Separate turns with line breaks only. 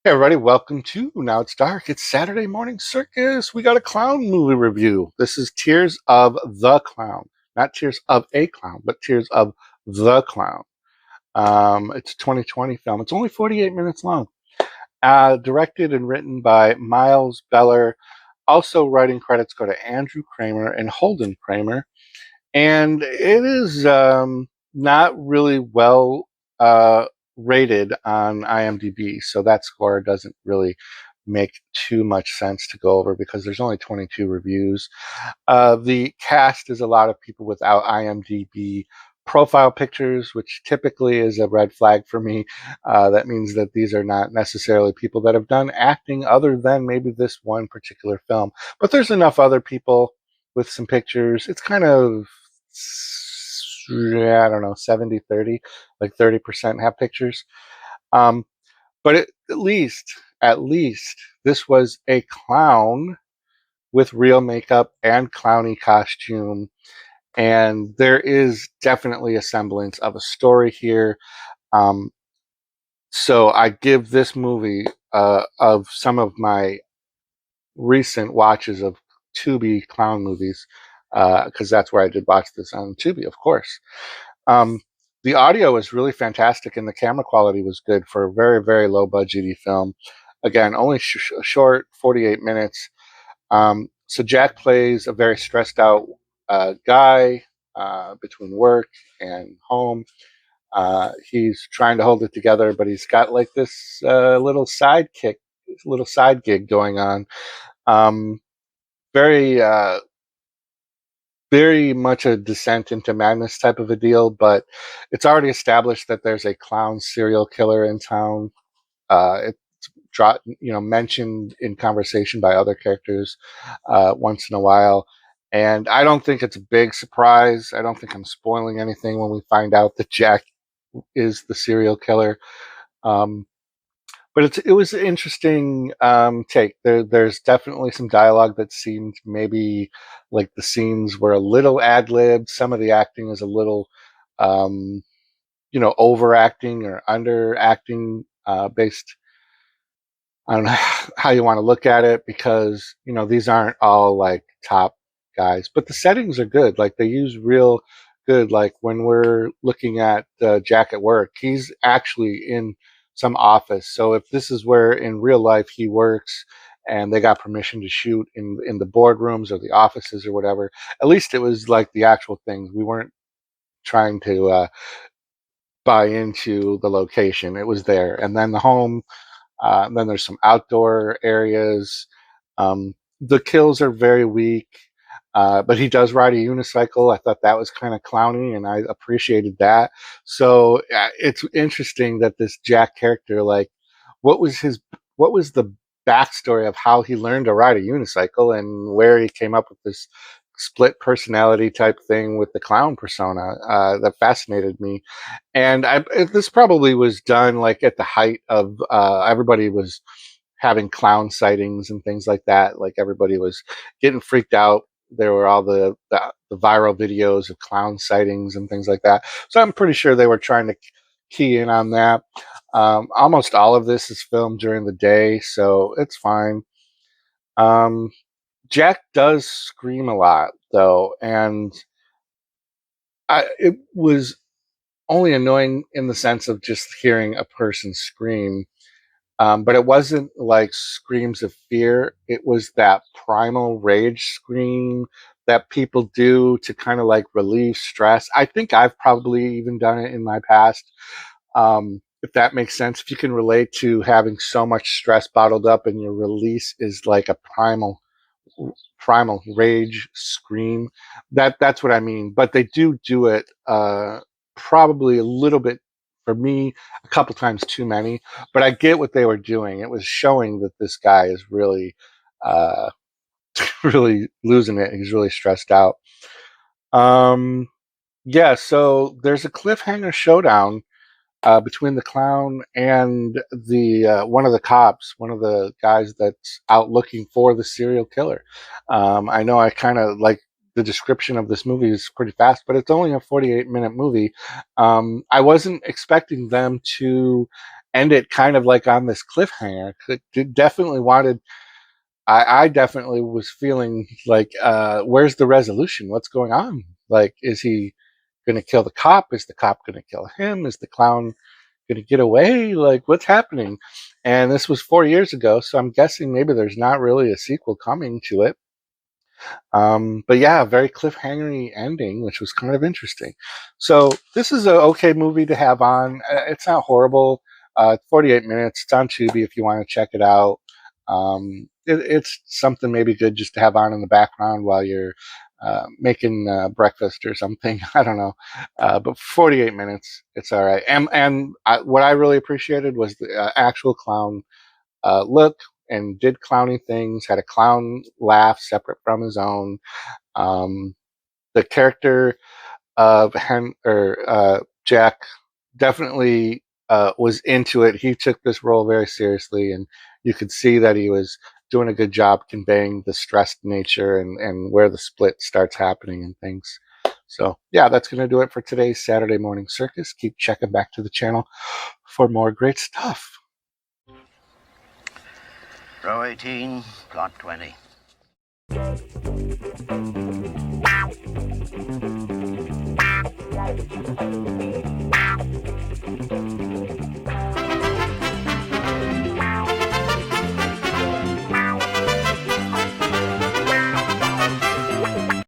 Hey everybody, welcome to Now It's Dark. It's Saturday morning circus. We got a clown movie review. This is Tears of the Clown. Not Tears of a Clown, but Tears of the Clown. It's a 2020 film. It's only 48 minutes long. Directed and written by Miles Bellar. Also writing credits go to Andrew Kramer and Holden Kramer. And it is not really well rated on IMDb, so that score doesn't really make too much sense to go over because there's only 22 reviews. The cast is a lot of people without IMDb profile pictures, which typically is a red flag for me. That means that these are not necessarily people that have done acting other than maybe this one particular film. But there's enough other people with some pictures. It's kind of, yeah, I don't know, 70-30, like 30% have pictures. Um, but at least this was a clown with real makeup and clowny costume. And there is definitely a semblance of a story here. Um, so I give this movie, of some of my recent watches of Tubi clown movies, because that's where I did watch this on Tubi, of course. Um, the audio was really fantastic, and the camera quality was good for a very, very low budgety film. Again, only short, 48 minutes. So Jack plays a very stressed out guy between work and home. He's trying to hold it together, but he's got like this little side gig going on. Um, very very much a descent into madness type of a deal, but it's already established that there's a clown serial killer in town. It's mentioned in conversation by other characters once in a while, and I don't think it's a big surprise. I don't think I'm spoiling anything when we find out that Jack is the serial killer. Um, but it was an interesting take. There's definitely some dialogue that seemed maybe like the scenes were a little ad libbed. Some of the acting is a little, um, overacting or underacting, based. I don't know how you want to look at it because these aren't all like top guys, but the settings are good. Like they use real good. Like when we're looking at Jack at work, he's actually in some office. So if this is where in real life he works and they got permission to shoot in the boardrooms or the offices or whatever, at least it was like the actual things. We weren't trying to buy into the location. It was there. And then the home, and then there's some outdoor areas. The kills are very weak, but he does ride a unicycle. I thought that was kind of clowny, and I appreciated that. So it's interesting that this Jack character, like, what was his, what was the backstory of how he learned to ride a unicycle and where he came up with this split personality type thing with the clown persona, that fascinated me. And this probably was done like at the height of everybody was having clown sightings and things like that. Like everybody was getting freaked out. There were all the viral videos of clown sightings and things like that. So I'm pretty sure they were trying to key in on that. Almost all of this is filmed during the day, so it's fine. Um, Jack does scream a lot though, and it was only annoying in the sense of just hearing a person scream. But it wasn't like screams of fear. It was that primal rage scream that people do to kind of like relieve stress. I think I've probably even done it in my past. If that makes sense, if you can relate to having so much stress bottled up and your release is like a primal rage scream. That's what I mean. But they do it probably a little bit, for me, a couple times too many. But I get what they were doing. It was showing that this guy is really uh, really losing it. He's really stressed out. Um, yeah. So there's a cliffhanger showdown between the clown and the one of the cops, one of the guys that's out looking for the serial killer. I know I kind of like the description of this movie is pretty fast, but it's only a 48-minute movie. I wasn't expecting them to end it kind of like on this cliffhanger. It definitely wanted. I definitely was feeling like, where's the resolution? What's going on? Like, is he going to kill the cop? Is the cop going to kill him? Is the clown going to get away? Like, what's happening? And this was 4 years ago, so I'm guessing maybe there's not really a sequel coming to it. But yeah, very cliffhangery ending, which was kind of interesting. So this is an okay movie to have on. It's not horrible. 48 minutes. It's on Tubi if you want to check it out. It's something maybe good just to have on in the background while you're making breakfast or something. I don't know. But 48 minutes, it's all right. What I really appreciated was the actual clown look and did clowny things, had a clown laugh separate from his own. The character of Jack definitely was into it. He took this role very seriously, and you could see that he was doing a good job conveying the stressed nature and where the split starts happening and things. So yeah, that's going to do it for today's Saturday Morning Circus. Keep checking back to the channel for more great stuff.
Row 18, plot 20.